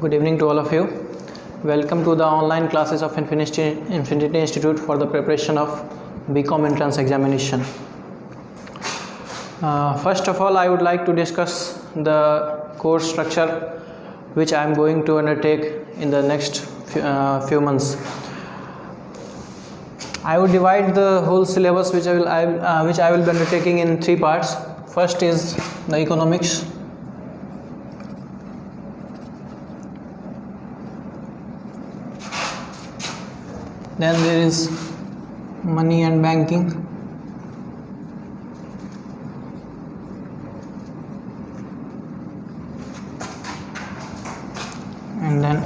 Good evening to all of you. Welcome to the online classes of Infinity Institute for the preparation of BCom entrance examination. First of all, I would like to discuss the course structure which I am going to undertake in the next few months. I would divide the whole syllabus which I will be undertaking in three parts. First is the economics. Then there is money and banking. And then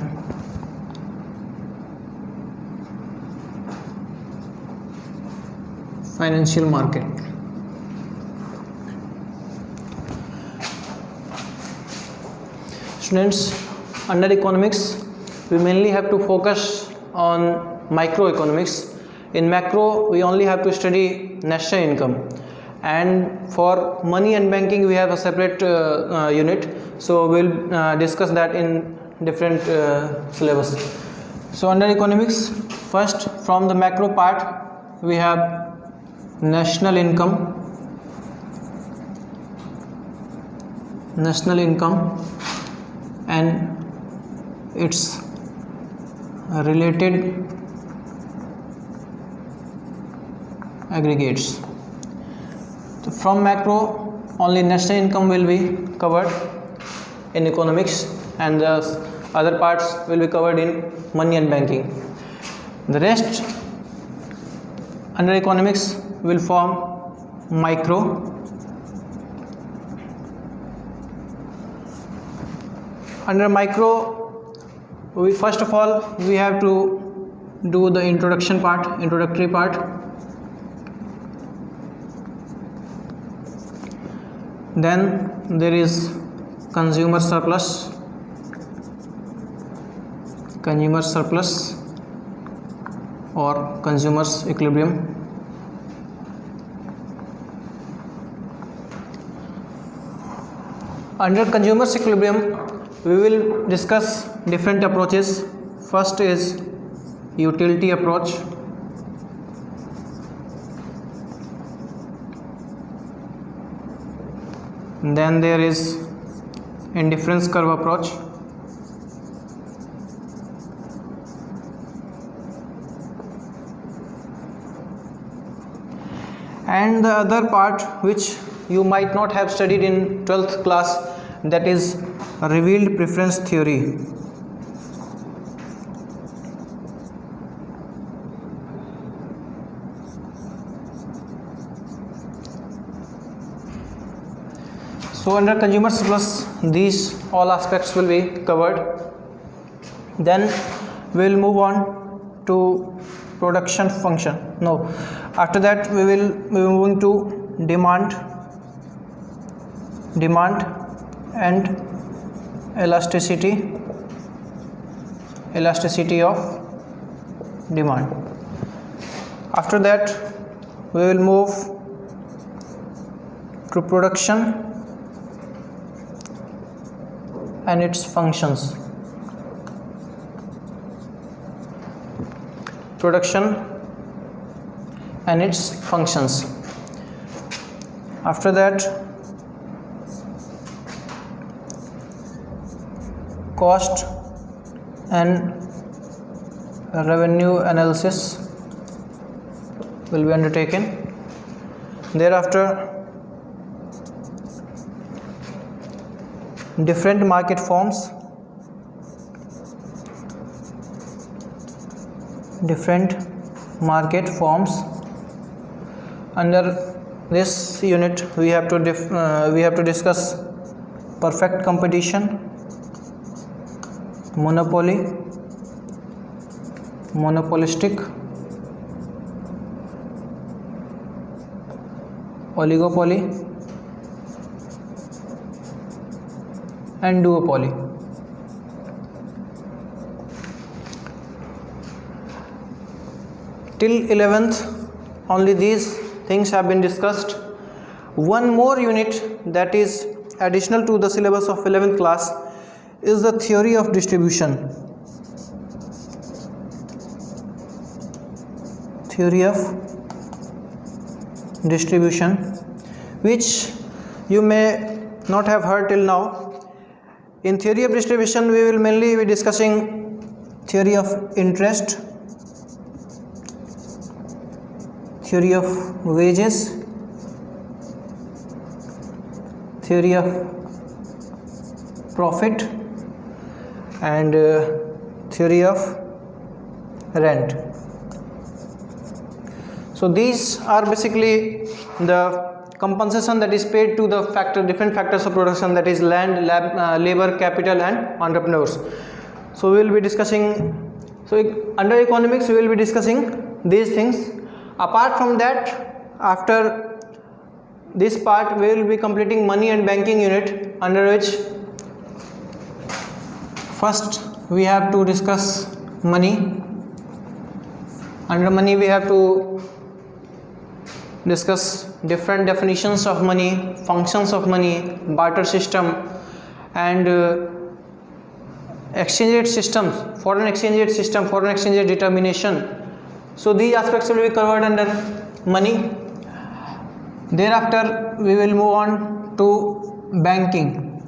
financial market. Students, under economics, we mainly have to focus on microeconomics. In macro, we only have to study national income, and for money and banking we have a separate unit, so we'll discuss that in different syllabus. So under economics, first from the macro part we have national income and its related aggregates. So from macro, only national income will be covered in economics, and the other parts will be covered in money and banking. The rest under economics will form micro. Under micro, we first of all we have to do the introductory part. Then there is consumer surplus or consumer's equilibrium. Under consumer's equilibrium, we will discuss different approaches. First is utility approach. Then there is indifference curve approach. And the other part which you might not have studied in 12th class, that is revealed preference theory. So under consumer surplus, these all aspects will be covered. Then we will move on to production function. After that we will be moving to demand and elasticity of demand. After that we will move to production and its functions. After that, cost and revenue analysis will be undertaken. Thereafter, different market forms, Under this unit we have to discuss perfect competition, monopoly, monopolistic, oligopoly and duopoly. Till 11th only these things have been discussed. One more unit that is additional to the syllabus of 11th class is the theory of distribution. Theory of distribution, which you may not have heard till now. In theory of distribution, we will mainly be discussing theory of interest, theory of wages, theory of profit, and theory of rent. So these are basically the compensation that is paid to the different factors of production, that is land, labor, capital, and entrepreneurs. So we will be discussing, under economics we will be discussing these things. Apart from that, after this part we will be completing money and banking unit, under which first we have to discuss money. Under money we have to discuss different definitions of money, functions of money, barter system, and exchange rate systems, foreign exchange rate system, foreign exchange rate determination. So these aspects will be covered under money. Thereafter we will move on to banking.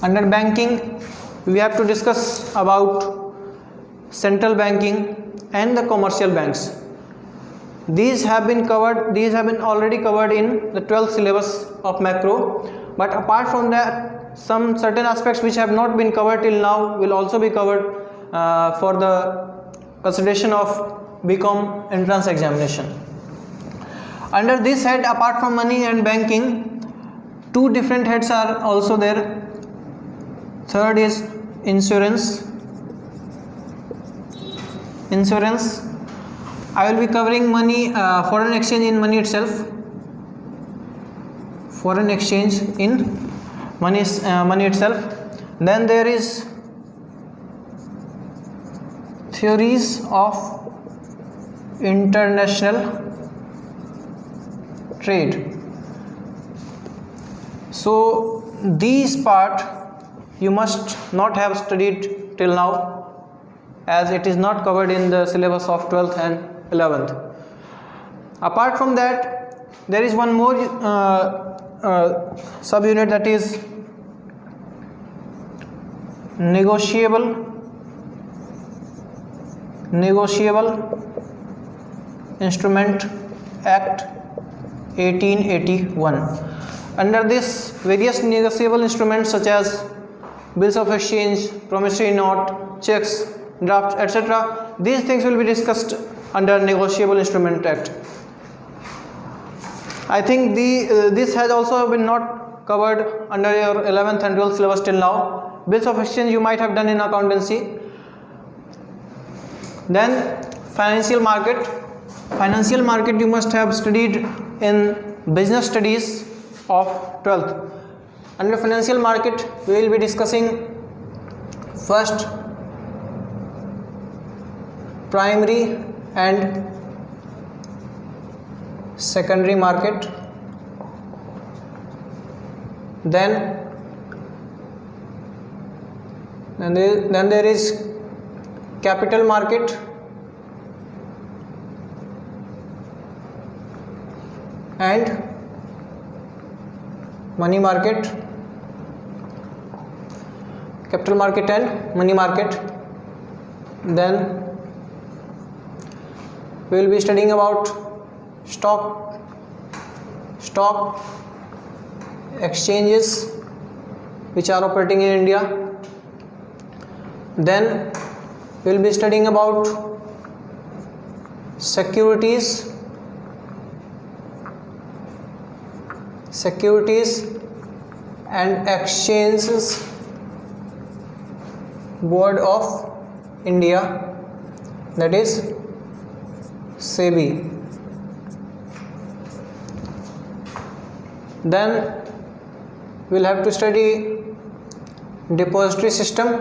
Under banking we have to discuss about central banking and the commercial banks. These have been already covered in the 12th syllabus of macro, but apart from that, some certain aspects which have not been covered till now will also be covered for the consideration of BCom entrance examination. Under this head, apart from money and banking, two different heads are also there. Third is insurance. I will be covering money, foreign exchange in money itself. Foreign exchange in money itself. Then there is theories of international trade. So these part you must not have studied till now, as it is not covered in the syllabus of 12th and 11th. Apart from that, there is one more subunit, that is negotiable Instrument Act 1881. Under this, various negotiable instruments such as bills of exchange, promissory note, checks, drafts, etc., these things will be discussed under Negotiable Instrument Act. I think this has also been not covered under your 11th and 12th syllabus till now. Bills of exchange you might have done in accountancy. Then financial market you must have studied in business studies of 12th. Under financial market we will be discussing first primary and secondary market, then there is capital market, and money market. Capital market and money market. Then we will be studying about stock exchanges which are operating in India. Then we will be studying about securities and Exchanges Board of India, that is SEBI. Then we will have to study depository system,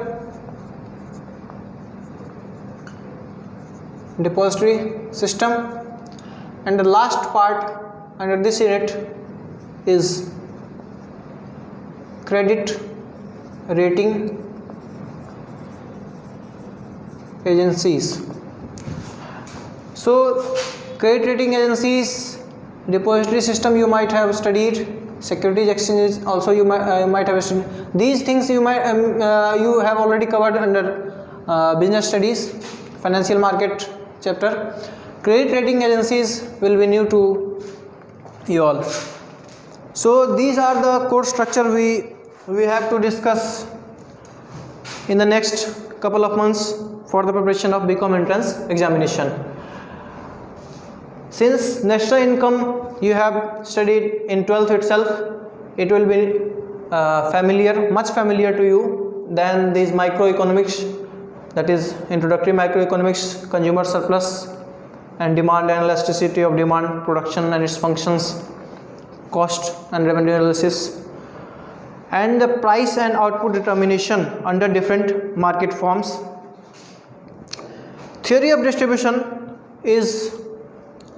and the last part under this unit is credit rating agencies. So credit rating agencies, depository system you might have studied, securities exchanges also you might have studied. These things you might you have already covered under business studies, financial market chapter. Credit rating agencies will be new to you all. So these are the course structure we have to discuss in the next couple of months for the preparation of BCom entrance examination. Since national income you have studied in 12th itself, it will be much familiar to you than these microeconomics, that is introductory microeconomics, consumer surplus and demand and elasticity of demand, production and its functions, cost and revenue analysis, and the price and output determination under different market forms. Theory of distribution is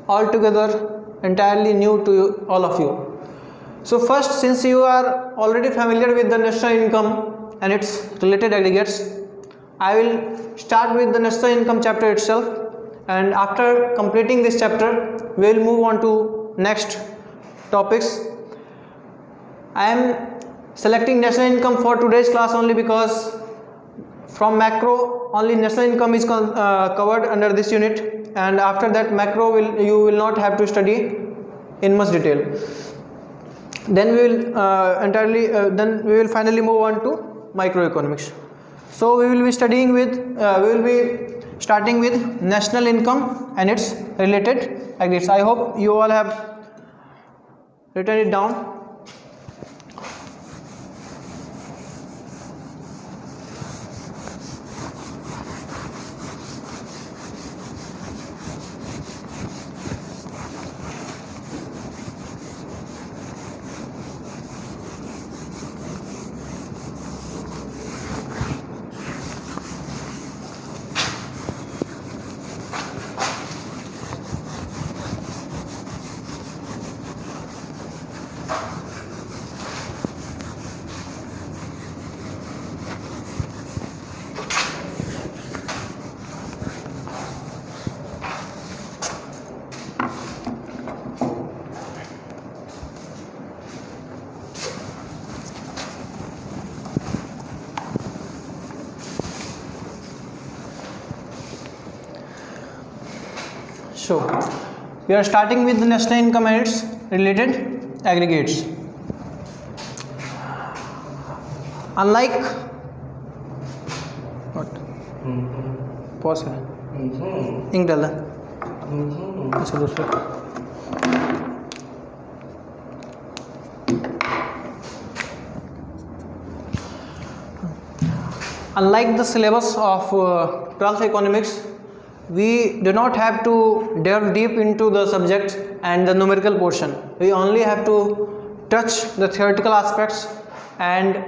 altogether entirely new to all of you. So first, since you are already familiar with the national income and its related aggregates, I will start with the national income chapter itself, and after completing this chapter we will move on to next topics. I am selecting national income for today's class only because from macro only national income is covered under this unit, and after that macro you will not have to study in much detail. Then we will finally move on to microeconomics. So we will be starting with national income and its related aggregates. I hope you all have written it down. So we are starting with the national income and its related aggregates. Unlike what? Pause है. Ink डाल दे. अच्छा दूसरा. Unlike the syllabus of 12th economics, we do not have to delve deep into the subject and the numerical portion. We only have to touch the theoretical aspects, and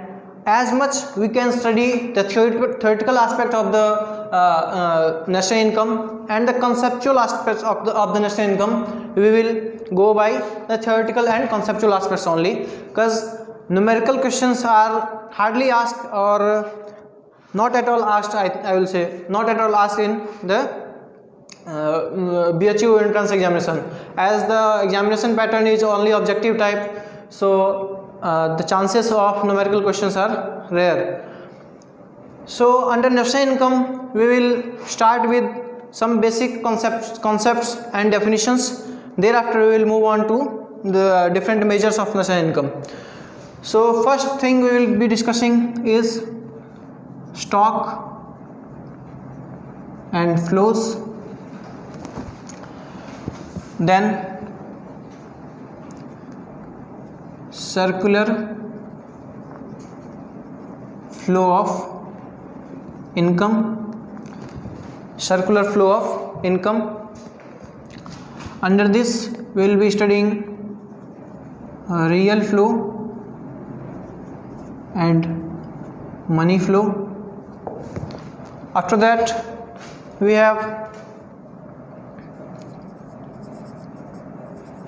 as much we can study the theoretical aspect of the national income and the conceptual aspects of the national income. We will go by the theoretical and conceptual aspects only, because numerical questions are hardly asked or not at all asked. I will say not at all asked in the BHU entrance examination, as the examination pattern is only objective type, so the chances of numerical questions are rare. So under national income we will start with some basic concepts and definitions. Thereafter we will move on to the different measures of national income. So first thing we will be discussing is stock and flows, then circular flow of income. Under this we will be studying real flow and money flow. After that we have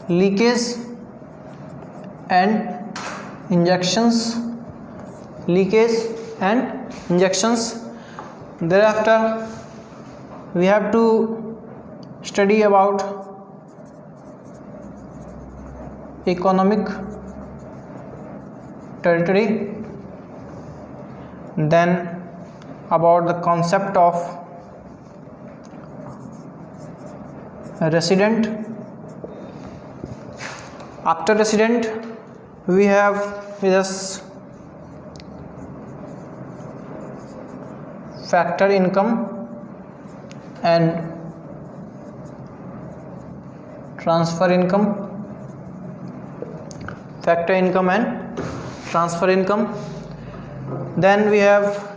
leakage and injections. Leakage and injections. Thereafter we have to study about economic territory, then about the concept of resident. After resident we have with us factor income and transfer income. Factor income and transfer income. Then we have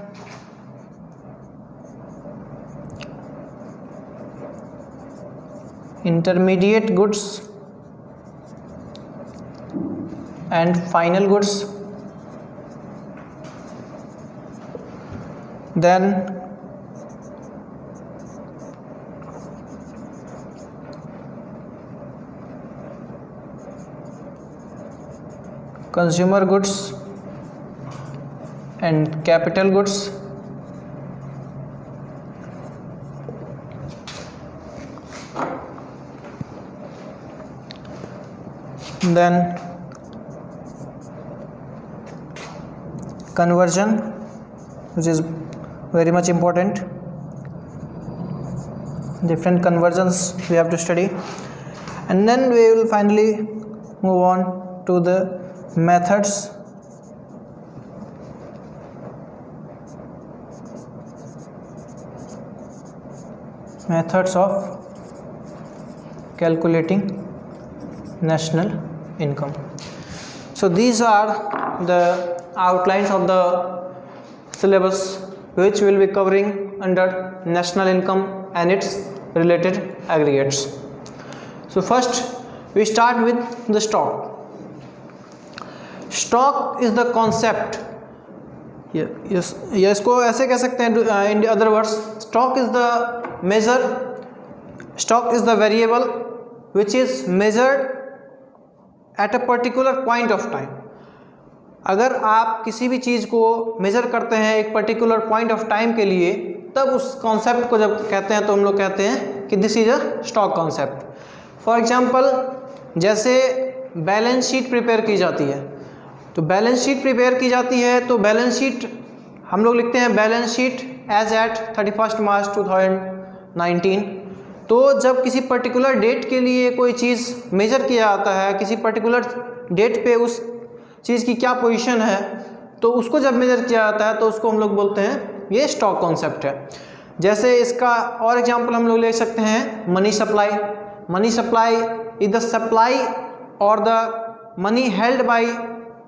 intermediate goods and final goods. Then consumer goods and capital goods. Then conversion, which is very much important. Different conversions we have to study, and then we will finally move on to the methods. Methods of calculating national income. So these are the outlines of the syllabus which we will be covering under national income and its related aggregates. So first we start with the stock. Stock is the concept. इसको ऐसे कह सकते हैं in other words, stock is the measure, stock is the variable which is measured at a particular point of time. अगर आप किसी भी चीज़ को मेज़र करते हैं एक पर्टिकुलर पॉइंट ऑफ टाइम के लिए, तब उस कॉन्सेप्ट को जब कहते हैं तो हम लोग कहते हैं कि this is a stock concept. For example, जैसे बैलेंस शीट प्रिपेयर की जाती है, तो बैलेंस शीट प्रिपेयर की जाती है तो बैलेंस शीट हम लोग लिखते हैं बैलेंस शीट एज एट 31 मार्च 2019. तो जब किसी पर्टिकुलर डेट के लिए कोई चीज़ मेजर किया जाता है, किसी पर्टिकुलर डेट पे उस चीज़ की क्या पोजीशन है, तो उसको जब मेजर किया जाता है तो उसको हम लोग बोलते हैं ये स्टॉक कॉन्सेप्ट है. जैसे इसका और एग्जांपल हम लोग ले सकते हैं money supply. Money supply is the supply और the money held by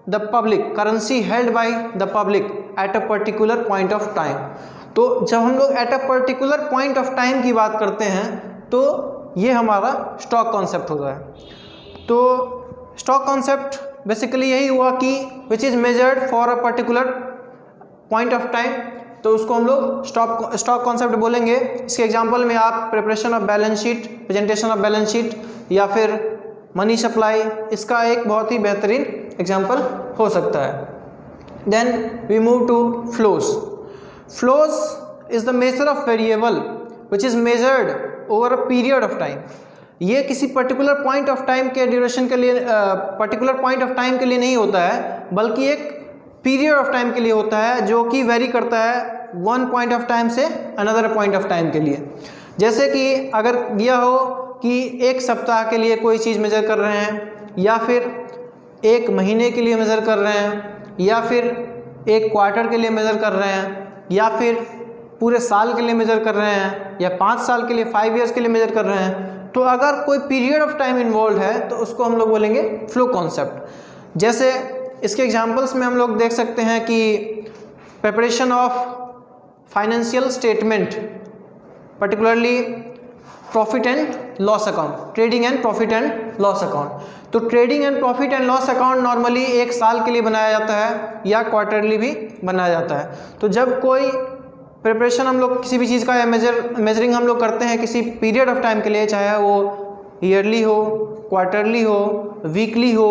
the public, currency held by the public at a particular point of time. तो जब हम लोग at a particular point of time की बात करते हैं तो ये हमारा स्टॉक कॉन्सेप्ट होता है. तो स्टॉक कॉन्सेप्ट बेसिकली यही हुआ कि विच is measured for a particular point of time, तो उसको हम लोग स्टॉक कॉन्सेप्ट बोलेंगे. इसके एग्जांपल में आप preparation of balance sheet, presentation of balance sheet या फिर मनी सप्लाई, इसका एक बहुत ही बेहतरीन एग्जांपल हो सकता है. Then we move to flows. Flows is the measure of variable which is measured over a period of time. ये किसी पर्टिकुलर पॉइंट ऑफ टाइम के ड्यूरेशन के लिए, पर्टिकुलर पॉइंट ऑफ टाइम के लिए नहीं होता है, बल्कि एक पीरियड ऑफ टाइम के लिए होता है जो कि वेरी करता है वन पॉइंट ऑफ टाइम से अनदर पॉइंट ऑफ टाइम के लिए. जैसे कि अगर दिया हो कि एक सप्ताह के लिए कोई चीज़ मेज़र कर रहे हैं, या फिर एक महीने के लिए मेज़र कर रहे हैं, या फिर एक क्वार्टर के लिए मेज़र कर रहे हैं, या फिर पूरे साल के लिए मेज़र कर रहे हैं, या 5 साल के लिए 5 ईयर्स के लिए मेज़र कर रहे हैं, तो अगर कोई पीरियड ऑफ टाइम इन्वॉल्व है तो उसको हम लोग बोलेंगे फ्लो कॉन्सेप्ट. जैसे इसके एग्जांपल्स में हम लोग देख सकते हैं कि preparation of financial statement, particularly profit and loss account, trading and profit and loss account. तो trading and profit and loss account normally एक साल के लिए बनाया जाता है या क्वार्टरली भी बनाया जाता है. तो जब कोई प्रिपरेशन हम लोग किसी भी चीज़ का या मेजरिंग हम लोग करते हैं किसी पीरियड ऑफ टाइम के लिए, चाहे वो ईयरली हो, क्वार्टरली हो, वीकली हो,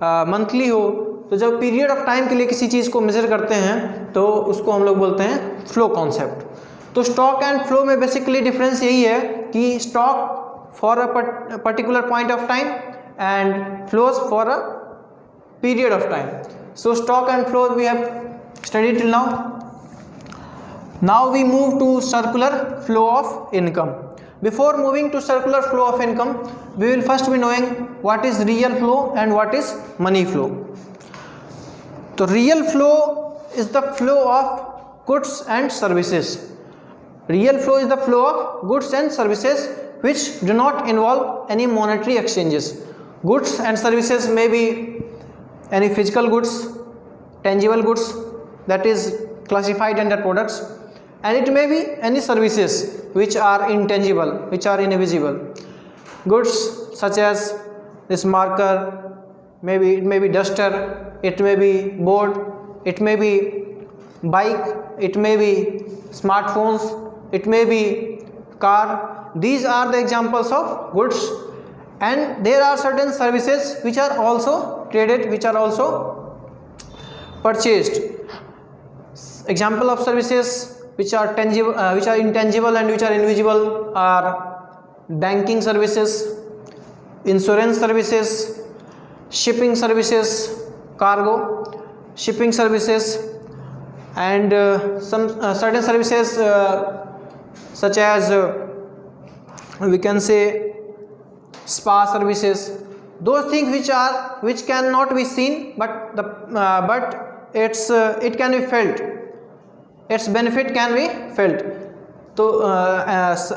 मंथली हो, तो जब पीरियड ऑफ टाइम के लिए किसी चीज़ को मेजर करते हैं तो उसको हम लोग बोलते हैं फ्लो कॉन्सेप्ट। तो स्टॉक एंड फ्लो में बेसिकली डिफरेंस यही है कि stock for a particular point of time and flows for a period of time. So stock and flow we have studied till now. Now we move to circular flow of income. Before moving to circular flow of income, we will first be knowing what is real flow and what is money flow. So real flow is the flow of goods and services. Real flow is the flow of goods and services which do not involve any monetary exchanges. Goods and services may be any physical goods, tangible goods, that is classified under products, and it may be any services which are intangible, which are invisible. Goods such as this marker, it may be duster, it may be board, it may be bike, it may be smartphones, it may be car. These are the examples of goods, and there are certain services which are also traded, which are also purchased. Example of services which are tangible, which are intangible and which are invisible are banking services, insurance services, shipping services, cargo shipping services, and some certain services such as we can say spa services. Those things which cannot be seen, but it can be felt, its benefit can be felt. So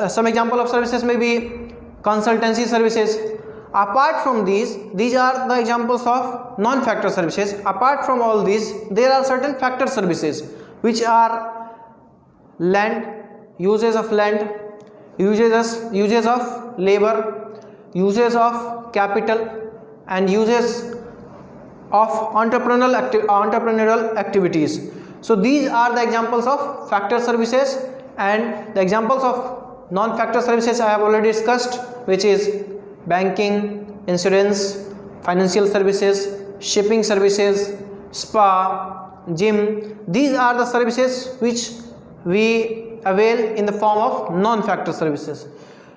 some example of services may be consultancy services. Apart from these are the examples of non-factor services. Apart from all these, there are certain factor services which are land, uses of land, uses of labor, uses of capital, and uses of entrepreneurial activities. So these are the examples of factor services, and the examples of non-factor services I have already discussed, which is banking, insurance, financial services, shipping services, spa, gym. These are the services which we avail in the form of non-factor services.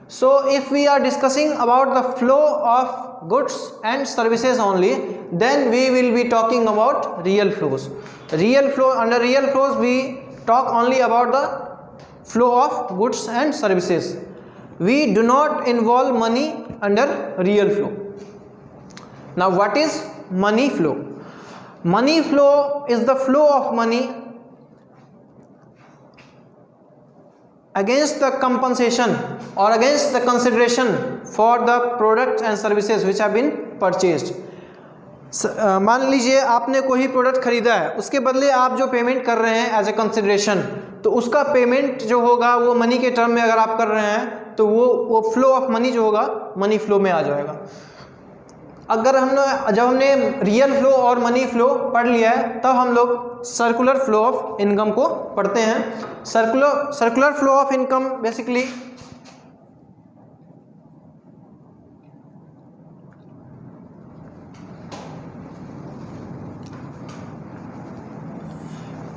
So if we are discussing about the flow of goods and services only, then we will be talking about real flows. Under real flows we talk only about the flow of goods and services. We do not involve money under real flow. Now what is money flow? Money flow is the flow of money against the compensation or against the consideration for the products and services which have been purchased. मान लीजिए आपने कोई product खरीदा है, उसके बदले आप जो पेमेंट कर रहे हैं एज ए कंसिडरेशन, तो उसका पेमेंट जो होगा वो मनी के टर्म में अगर आप कर रहे हैं तो वो फ्लो ऑफ मनी जो होगा मनी फ्लो में आ जाएगा। अगर जब हमने रियल फ्लो और मनी फ्लो पढ़ लिया है, तब हम लोग सर्कुलर फ्लो ऑफ इनकम को पढ़ते हैं। Circular flow of income basically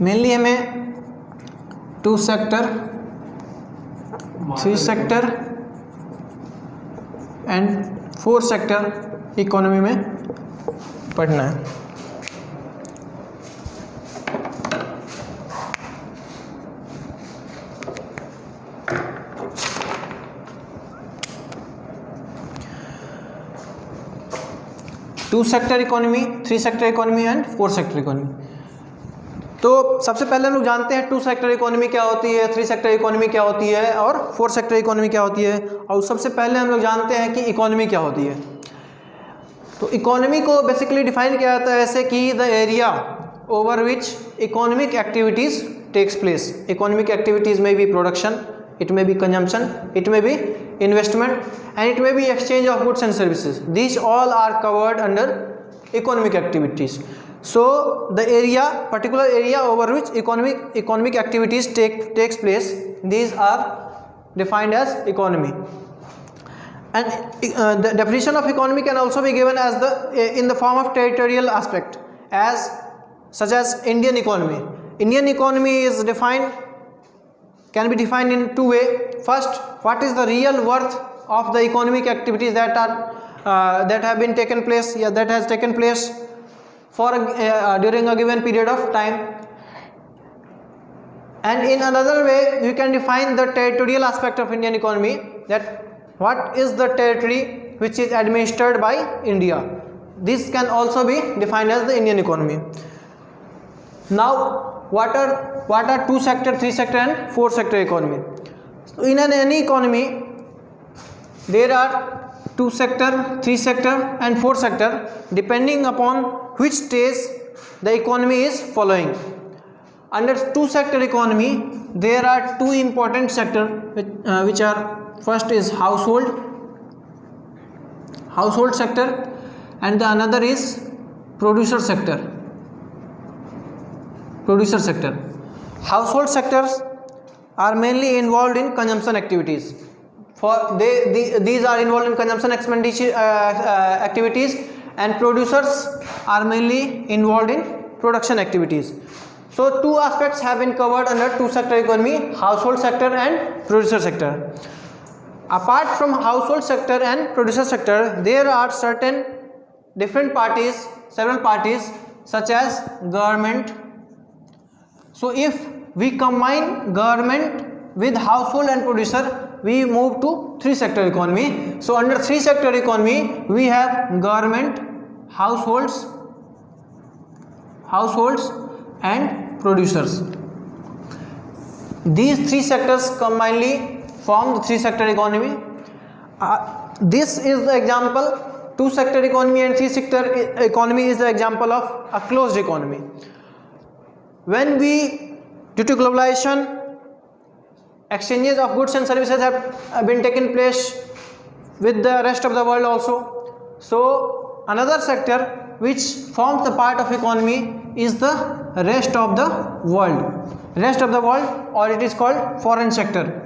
mainly हमें 2 sector, 3 sector and 4 sector economy में पढ़ना है। Two sector economy, 3 sector economy and 4 sector economy. तो सबसे पहले हम लोग जानते हैं 2 सेक्टर इकोनॉमी क्या होती है, 3 सेक्टर इकोनॉमी क्या होती है और 4 सेक्टर इकोनॉमी क्या होती है। और सबसे पहले हम लोग जानते हैं कि इकोनॉमी क्या होती है। तो इकोनॉमी को बेसिकली डिफाइन किया जाता है ऐसे कि the area over which economic activities takes place. Economic activities में भी production, it may be consumption, it may be investment, and it may be exchange of goods and services. These all are covered under economic activities. So the area, particular area over which economic activities takes place, these are defined as economy. And the definition of economy can also be given as in the form of territorial aspect. as such as Indian economy. Indian economy is defined, can be defined in two ways. First, what is the real worth of the economic activities that have been taken place, that has taken place for during a given period of time. And in another way, you can define the territorial aspect of Indian economy, that what is the territory which is administered by India. This can also be defined as the Indian economy. Now, what are 2 sector, 3 sector and 4 sector economy? So in any economy, there are 2 sector, 3 sector and 4 sector, depending upon which stage the economy is following. Under 2 sector economy, there are 2 important sectors which are, first is household sector, and the another is producer sector. Household sectors are mainly involved in consumption activities. These are involved in consumption expenditure activities, and producers are mainly involved in production activities. So 2 aspects have been covered under 2 sector economy, household sector and producer sector. Apart from household sector and producer sector, there are certain different parties, several parties such as government. So if we combine government with household and producer, we move to 3 sector economy. So under 3 sector economy, we have government, households and producers. These 3 sectors combinedly form the 3 sector economy. This is the example. 2 sector economy and 3 sector economy is the example of a closed economy. When due to globalization, exchanges of goods and services have been taken place with the rest of the world also. So another sector which forms the part of economy is the rest of the world, or it is called foreign sector.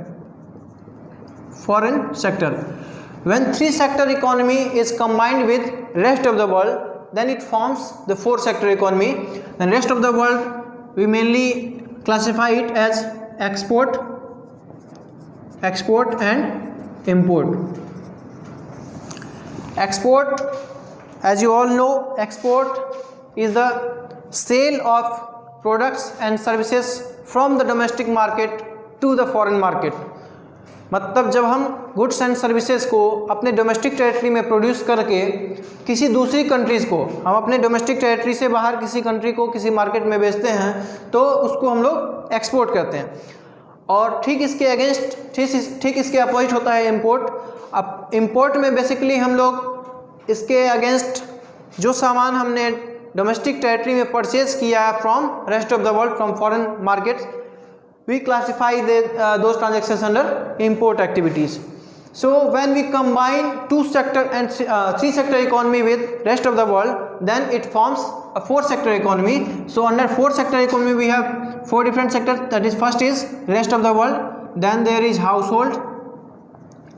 When 3 sector economy is combined with rest of the world, then it forms the 4 sector economy. The rest of the world, we mainly classify it as export and import. Export, as you all know, export is the sale of products and services from the domestic market to the foreign market. मतलब जब हम goods and services को अपने domestic territory में produce करके किसी दूसरी countries को हम अपने डोमेस्टिक टेरिटरी से बाहर किसी कंट्री को किसी मार्केट में बेचते हैं, तो उसको हम लोग एक्सपोर्ट करते हैं. और ठीक इसके अगेंस्ट, ठीक इसके अपोजिट होता है इंपोर्ट. अब इंपोर्ट में बेसिकली हम लोग इसके अगेंस्ट जो सामान हमने डोमेस्टिक टेरिटरी में परचेज किया है from rest of the world, from foreign markets, we classify those transactions under import activities. So when we combine 2 sector and 3 sector economy with rest of the world, then it forms a 4 sector economy. So under 4 sector economy we have 4 different sectors. That is, first is rest of the world, then there is household,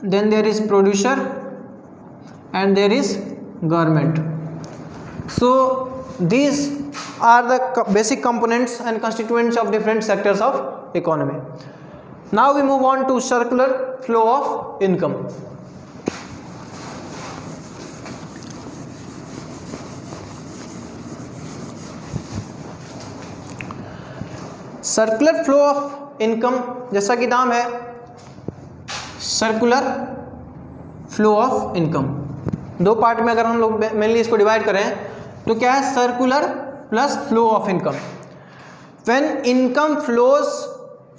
then there is producer, and there is government. So these are the basic components and constituents of different sectors of economy. Now we move on to circular flow of income. Circular flow of income, जैसा कि नाम है circular flow of income. 2 part में अगर हम लोग mainly इसको divide करें तो क्या है, circular plus flow of income. When income flows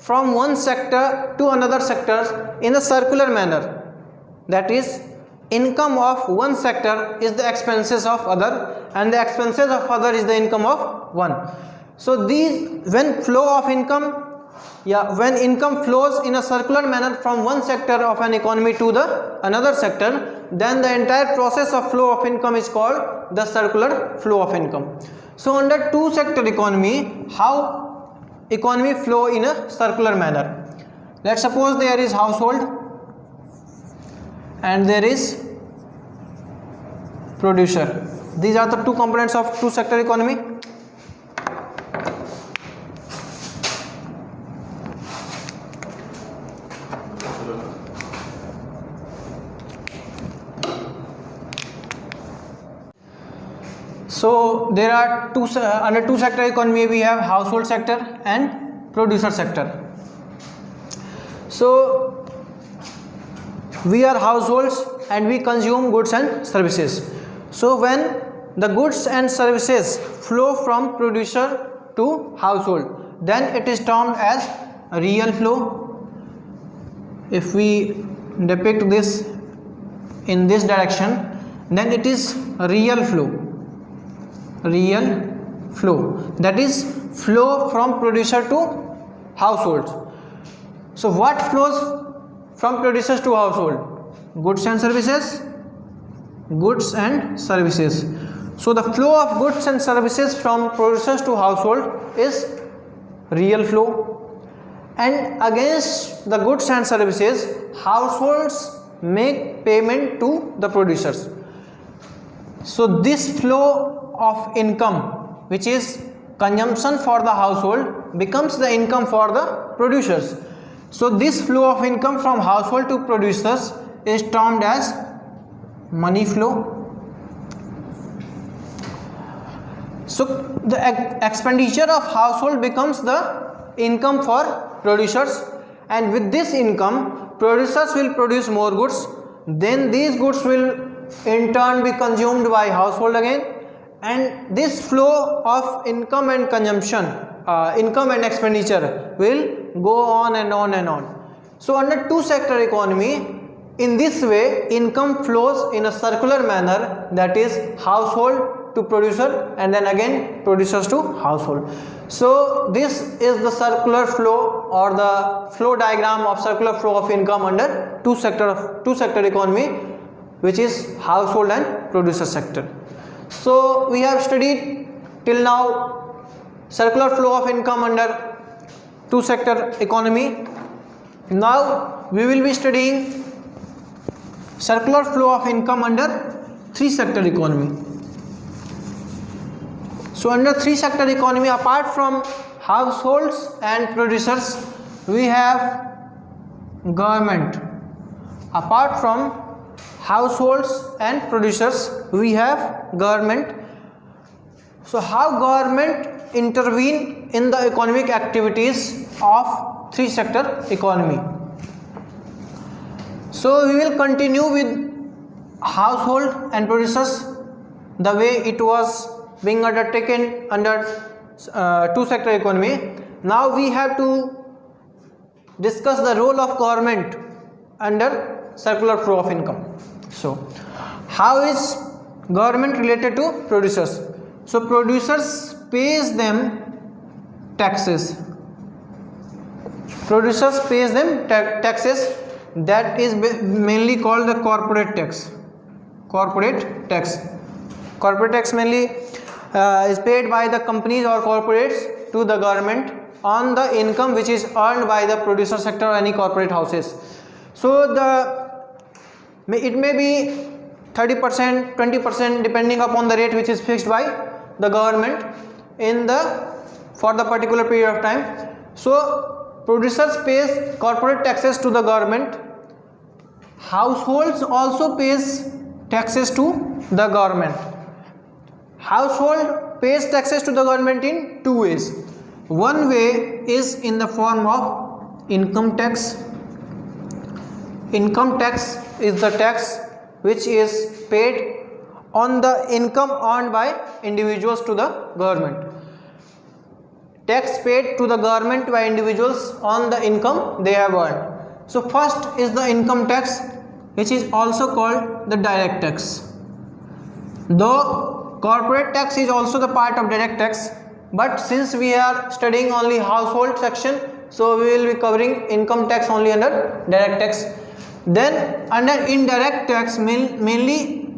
from one sector to another sector in a circular manner, that is, income of one sector is the expenses of other, and the expenses of other is the income of one. So when income flows in a circular manner from one sector of an economy to the another sector, then the entire process of flow of income is called the circular flow of income. So under 2 sector economy, how economy flow in a circular manner? Let's suppose there is household and there is producer. These are the 2 components of 2 sector economy. So there are under two sector economy we have household sector and producer sector. So we are households and we consume goods and services. So when the goods and services flow from producer to household, then it is termed as a real flow. If we depict this in this direction, then it is a real flow. Real flow, that is flow from producer to households. So what flows from producers to household? Goods and services. Goods and services. So the flow of goods and services from producers to household is real flow, and against the goods and services households make payment to the producers. So this flow of income, which is consumption for the household, becomes the income for the producers. So this flow of income from household to producers is termed as money flow. So the expenditure of household becomes the income for producers, and with this income producers will produce more goods, then these goods will in turn be consumed by household again, and this flow of income and consumption, income and expenditure will go on and on and on. So under two sector economy, in this way income flows in a circular manner, that is household to producer and then again producers to household. So this is the circular flow or the flow diagram of circular flow of income under two sector economy, which is household and producer sector. So we have studied till now circular flow of income under two sector economy. Now we will be studying circular flow of income under three sector economy. So under three sector economy, apart from households and producers, we have government. Apart from households and producers, we have government. So how government intervene in the economic activities of three sector economy? So we will continue with household and producers the way it was being undertaken under two sector economy. Now we have to discuss the role of government under circular flow of income. So how is government related to producers? So producers pays them taxes. Producers pays them taxes, that is mainly called the corporate tax. Corporate tax. Corporate tax mainly is paid by the companies or corporates to the government on the income which is earned by the producer sector or any corporate houses. So it may be 30%, 20% depending upon the rate which is fixed by the government for the particular period of time. So producers pays corporate taxes to the government. Households also pays taxes to the government. Household pays taxes to the government in two ways. One way is in the form of income tax. Income tax is the tax which is paid on the income earned by individuals to the government. Tax paid to the government by individuals on the income they have earned. So first is the income tax, which is also called the direct tax. Though corporate tax is also the part of direct tax, but since we are studying only household section, so we will be covering income tax only under direct tax. Then under indirect tax, mainly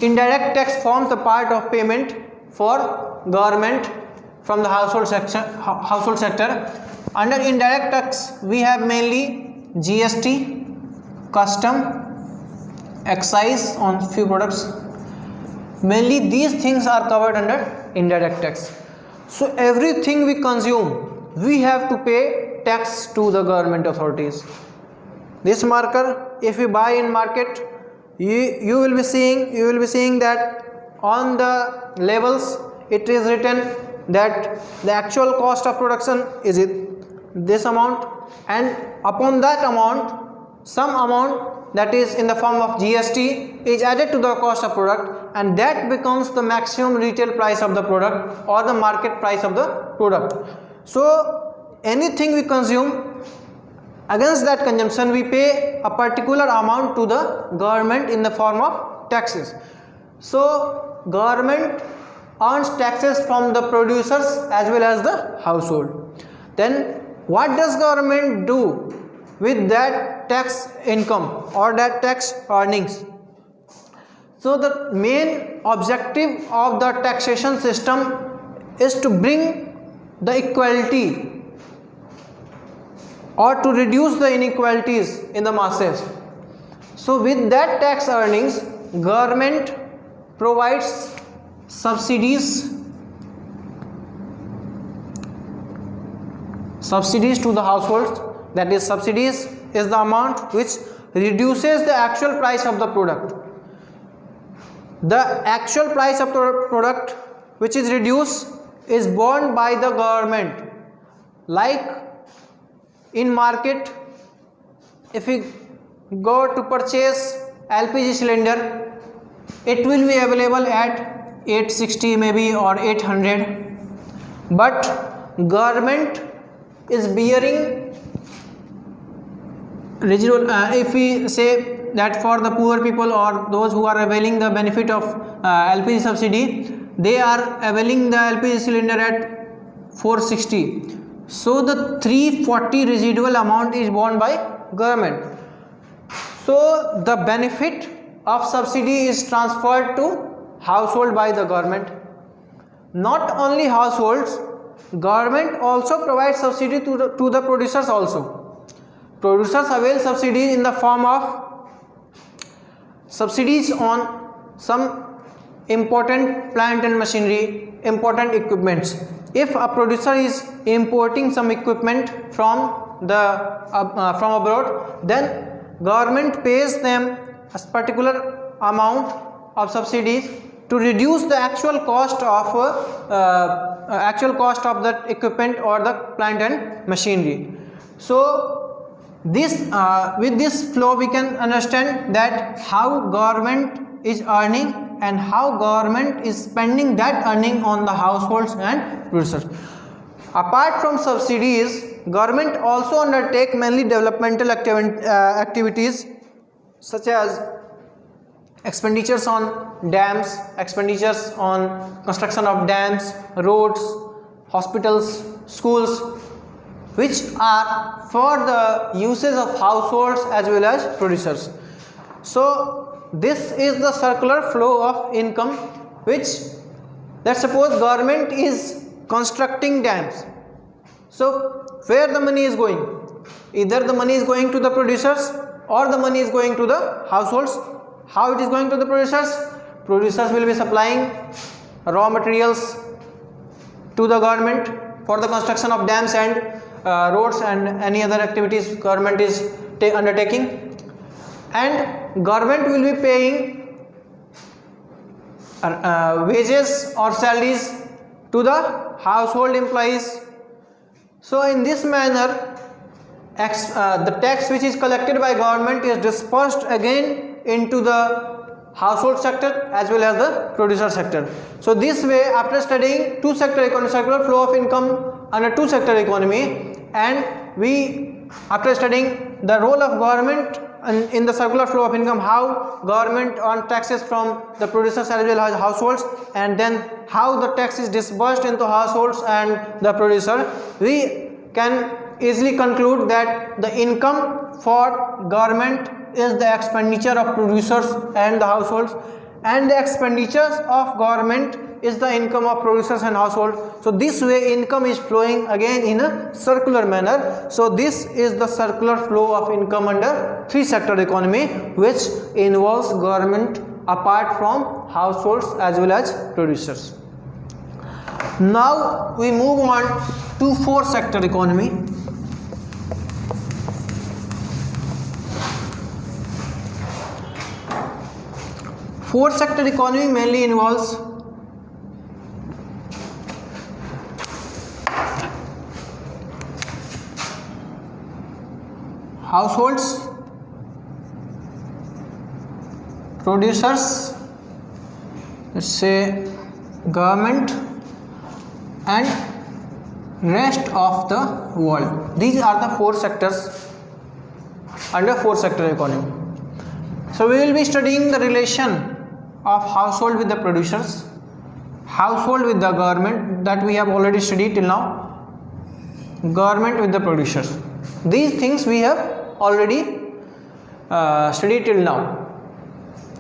indirect tax forms the part of payment for government from the household sector. Under indirect tax we have mainly GST, custom, excise on few products. Mainly these things are covered under indirect tax. So everything we consume, we have to pay tax to the government authorities. This marker, if we buy in market, you will be seeing that on the labels it is written that the actual cost of production is this amount, and upon that amount some amount that is in the form of GST is added to the cost of product, and that becomes the maximum retail price of the product or the market price of the product. So anything we consume, against that consumption we pay a particular amount to the government in the form of taxes. So government earns taxes from the producers as well as the household. Then what does government do with that tax income or that tax earnings? So the main objective of the taxation system is to bring the equality or to reduce the inequalities in the masses. So with that tax earnings, government provides subsidies to the households. That is, subsidies is the amount which reduces the actual price of the product. The actual price of the product which is reduced is borne by the government. Like in market, if we go to purchase LPG cylinder, it will be available at 860 maybe or 800, but government is bearing residual. If we say that for the poor people or those who are availing the benefit of LPG subsidy, they are availing the LPG cylinder at 460. So the 340 residual amount is borne by government. So the benefit of subsidy is transferred to household by the government. Not only households, government also provides subsidy to the producers also. Producers avail subsidies in the form of subsidies on some important plant and machinery, important equipments. If a producer is importing some equipment from abroad, then government pays them a particular amount of subsidies to reduce the actual cost of that equipment or the plant and machinery. So this with this flow we can understand that how government is earning and how government is spending that earning on the households and producers. Apart from subsidies, government also undertake mainly developmental activities such as expenditures on dams, expenditures on construction of dams, roads, hospitals, schools, which are for the uses of households as well as producers. So this is the circular flow of income, which, let's suppose government is constructing dams. So where the money is going? Either the money is going to the producers or the money is going to the households. How it is going to the producers? Producers will be supplying raw materials to the government for the construction of dams and roads and any other activities government is undertaking, and government will be paying wages or salaries to the household employees. So in this manner, the tax which is collected by government is dispersed again into the household sector as well as the producer sector. So this way, after studying two sector economy, circular flow of income under two sector economy, and we after studying the role of government in the circular flow of income, how government earns taxes from the producers as well as households, and then how the tax is disbursed into households and the producer, we can easily conclude that the income for government is the expenditure of producers and the households, and the expenditures of government is the income of producers and households. So this way income is flowing again in a circular manner. So this is the circular flow of income under three sector economy, which involves government apart from households as well as producers. Now we move on to four sector economy. Fourth sector economy mainly involves households, producers, let's say government, and rest of the world. These are the four sectors under fourth sector economy. So we will be studying the relation of household with the producers, household with the government, that we have already studied till now, government with the producers. These things we have already studied till now.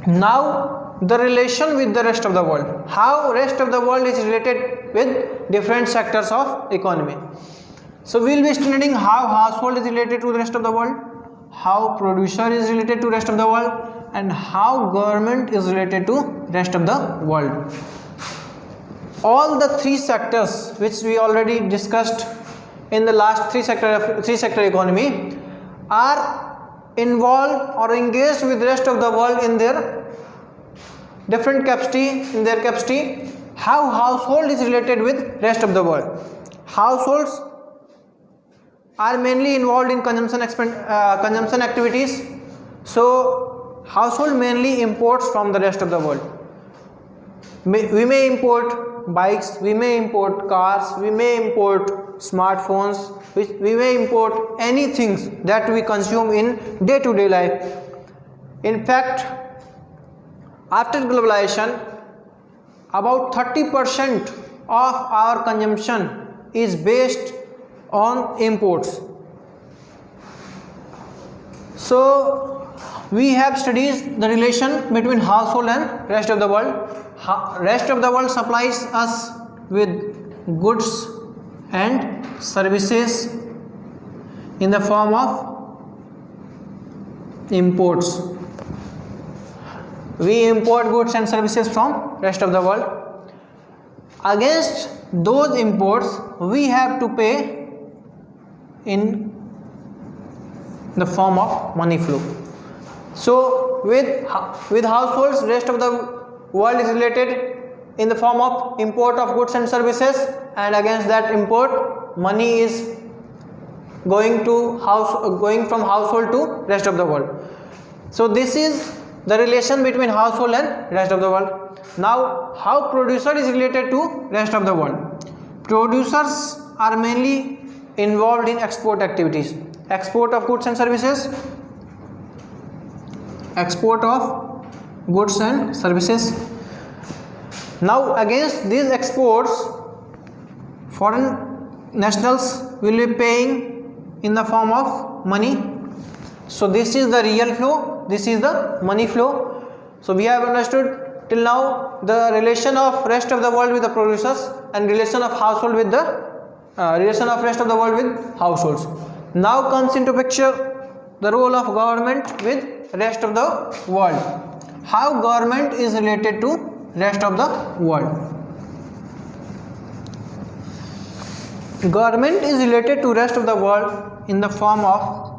Now the relation with the rest of the world, how rest of the world is related with different sectors of economy. So we will be studying how household is related to the rest of the world, how producer is related to rest of the world, and how government is related to rest of the world. All the three sectors which we already discussed in the last three sector economy are involved or engaged with rest of the world in their different capacity. How household is related with rest of the world. Households are mainly involved in consumption activities. So household mainly imports from the rest of the world. We may import bikes, we may import cars, we may import smartphones, we may import anything that we consume in day-to-day life. In fact, after globalization, about 30% of our consumption is based on imports. So we have studied the relation between household and rest of the world. Rest of the world supplies us with goods and services in the form of imports. We import goods and services from rest of the world. Against those imports, we have to pay in the form of money flow. So with households, rest of the world is related in the form of import of goods and services, and against that import, money is going from household to rest of the world. So this is the relation between household and rest of the world. Now how producer is related to rest of the world. Producers are mainly involved in export activities, export of goods and services, export of goods and services. Now against these exports, foreign nationals will be paying in the form of money. So this is the real flow, this is the money flow. So we have understood till now the relation of rest of the world with the producers and relation of household with the relation of rest of the world with households. Now comes into picture the role of government with rest of the world. How government is related to rest of the world. Government is related to rest of the world in the form of,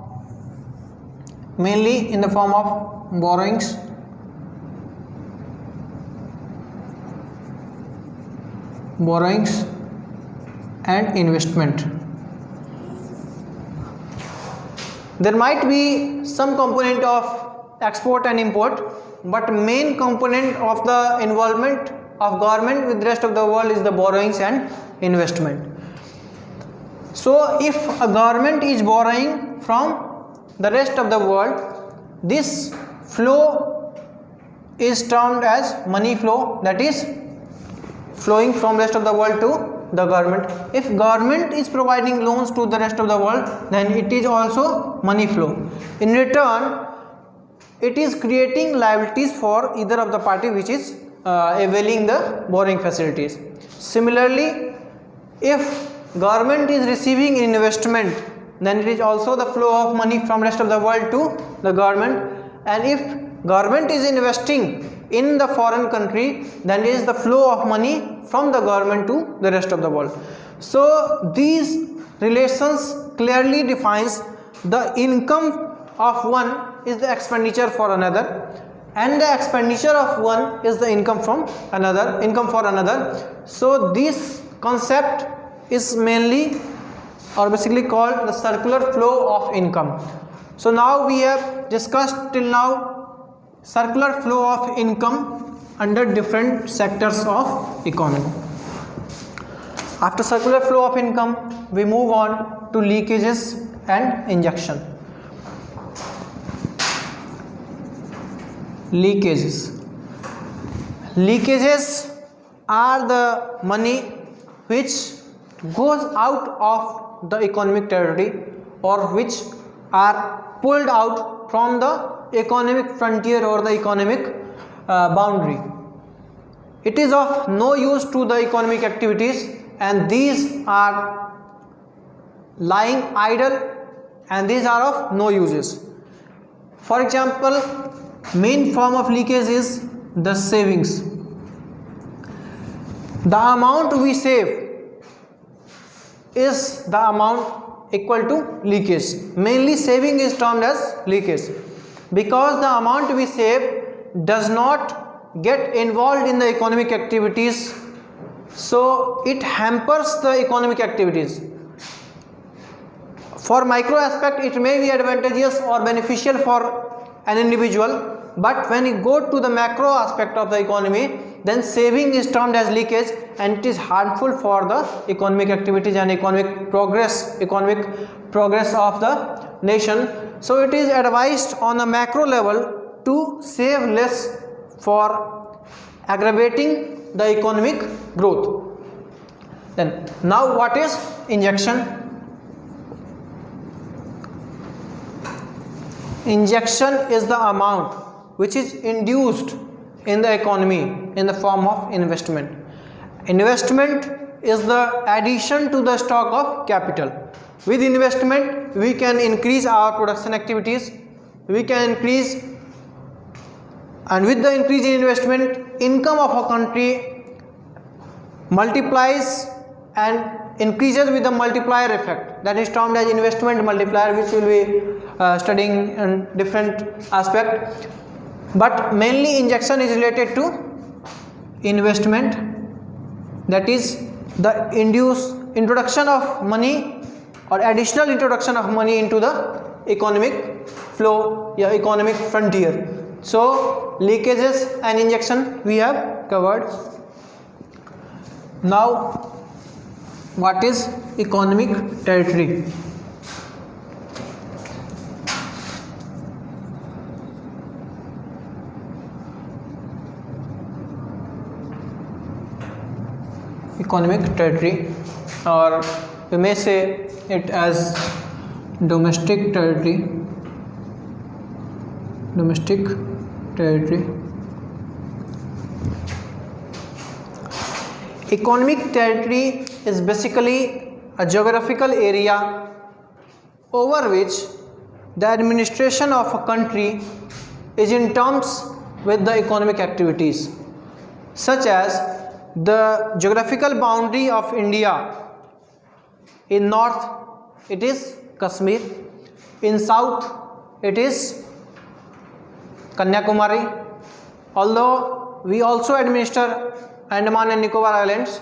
mainly in the form of borrowings, and investment. There might be some component of export and import, but main component of the involvement of government with rest of the world is the borrowings and investment. So if a government is borrowing from the rest of the world, this flow is termed as money flow, that is flowing from rest of the world to the government. If government is providing loans to the rest of the world, then it is also money flow. In return, it is creating liabilities for either of the party which is availing the borrowing facilities. Similarly, if government is receiving investment, then it is also the flow of money from rest of the world to the government. And if government is investing in the foreign country, then it is the flow of money from the government to the rest of the world. So these relations clearly defines the income of one is the expenditure for another, and the expenditure of one is the income from another, income for another. So this concept is mainly or basically called the circular flow of income. So now we have discussed till now circular flow of income under different sectors of economy. After circular flow of income, we move on to leakages and injection. Leakages are the money which goes out of the economic territory or which are pulled out from the economic frontier or the economic boundary. It is of no use to the economic activities, and these are lying idle, and these are of no uses. For example, main form of leakage is the savings. The amount we save is the amount equal to leakage. Mainly saving is termed as leakage because the amount we save does not get involved in the economic activities, so it hampers the economic activities. For micro aspect, it may be advantageous or beneficial for an individual, but when you go to the macro aspect of the economy, then saving is termed as leakage, and it is harmful for the economic activities and economic progress of the nation. So it is advised on a macro level to save less for aggravating the economic growth. Then now what is injection? Injection is the amount which is induced in the economy in the form of investment. Investment is the addition to the stock of capital. With investment, we can increase our production activities, we can increase, and with the increase in investment, income of a country multiplies and increases with the multiplier effect, that is termed as investment multiplier, which will be studying in different aspect. But mainly injection is related to investment, that is the introduction of money or additional introduction of money into the economic flow, economic frontier. So leakages and injection we have covered. Now what is economic territory? Economic territory, or we may say it as domestic territory. Domestic territory. Economic territory is basically a geographical area over which the administration of a country is in terms with the economic activities, such as the geographical boundary of India. In north it is Kashmir, in south it is Kanyakumari, although we also administer Andaman and Nicobar Islands,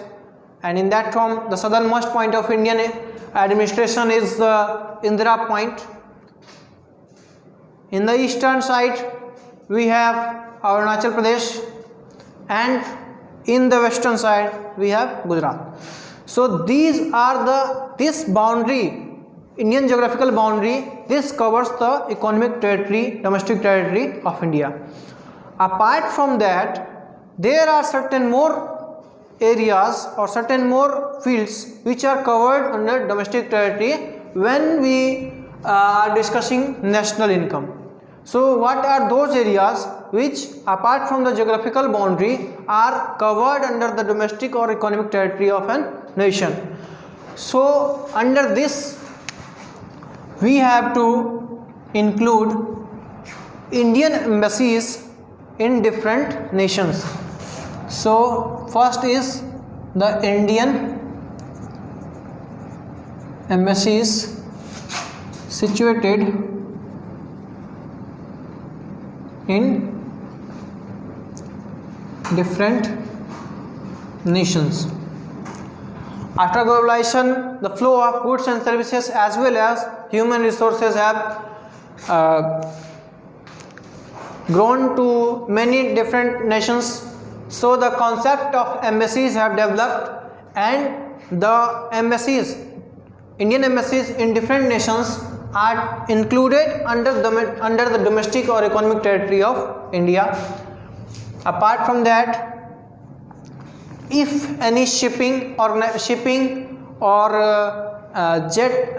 and in that from the southernmost point of Indian administration is the Indira Point. In the eastern side we have Arunachal Pradesh, and in the western side we have Gujarat. So this boundary, Indian geographical boundary, this covers the economic territory, domestic territory of India. Apart from that, there are certain more areas or certain more fields which are covered under domestic territory when we are discussing national income. So what are those areas which apart from the geographical boundary are covered under the domestic or economic territory of a nation? So under this we have to include Indian embassies in different nations. So first is the Indian embassies situated in different nations. After globalization, the flow of goods and services as well as human resources have grown to many different nations. So the concept of embassies have developed, and the embassies, Indian embassies in different nations are included under the domestic or economic territory of India. Apart from that, if any shipping or jet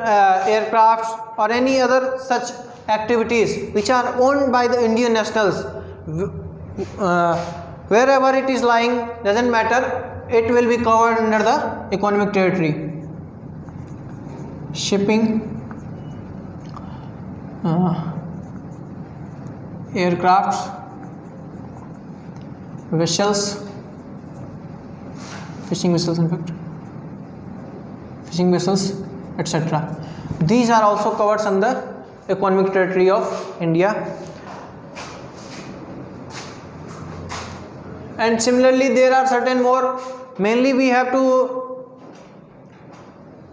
aircrafts or any other such activities which are owned by the Indian nationals, wherever it is lying, doesn't matter, it will be covered under the economic territory. Shipping, aircrafts, vessels, fishing vessels, in fact, fishing vessels, etc. These are also covered under economic territory of India. And similarly, there are certain more. Mainly, we have to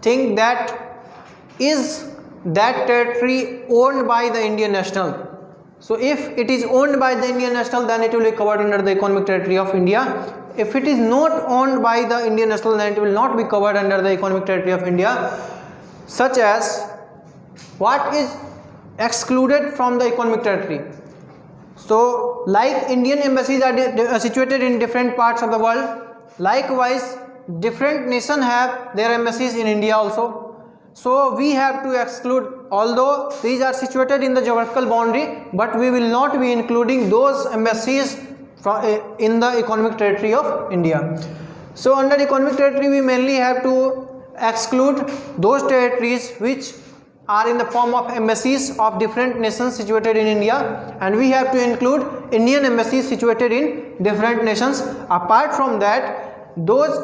think that is that territory owned by the Indian national. So, if it is owned by the Indian national, then it will be covered under the economic territory of India. If it is not owned by the Indian national, then it will not be covered under the economic territory of India. Such as what is excluded from the economic territory. So, like Indian embassies are situated in different parts of the world, likewise different nations have their embassies in India also. So, we have to exclude, although these are situated in the geographical boundary, but we will not be including those embassies in the economic territory of India. So, under economic territory, we mainly have to exclude those territories which are in the form of embassies of different nations situated in India, and we have to include Indian embassies situated in different nations. Apart from that, those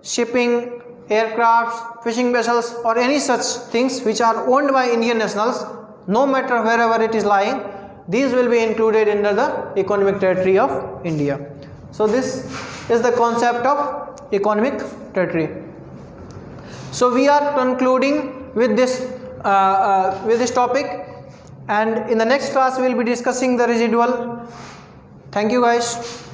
shipping, aircrafts, fishing vessels or any such things which are owned by Indian nationals, no matter wherever it is lying, these will be included under the economic territory of India. So this is the concept of economic territory. So we are concluding with this topic, and in the next class we will be discussing the residual. Thank you guys.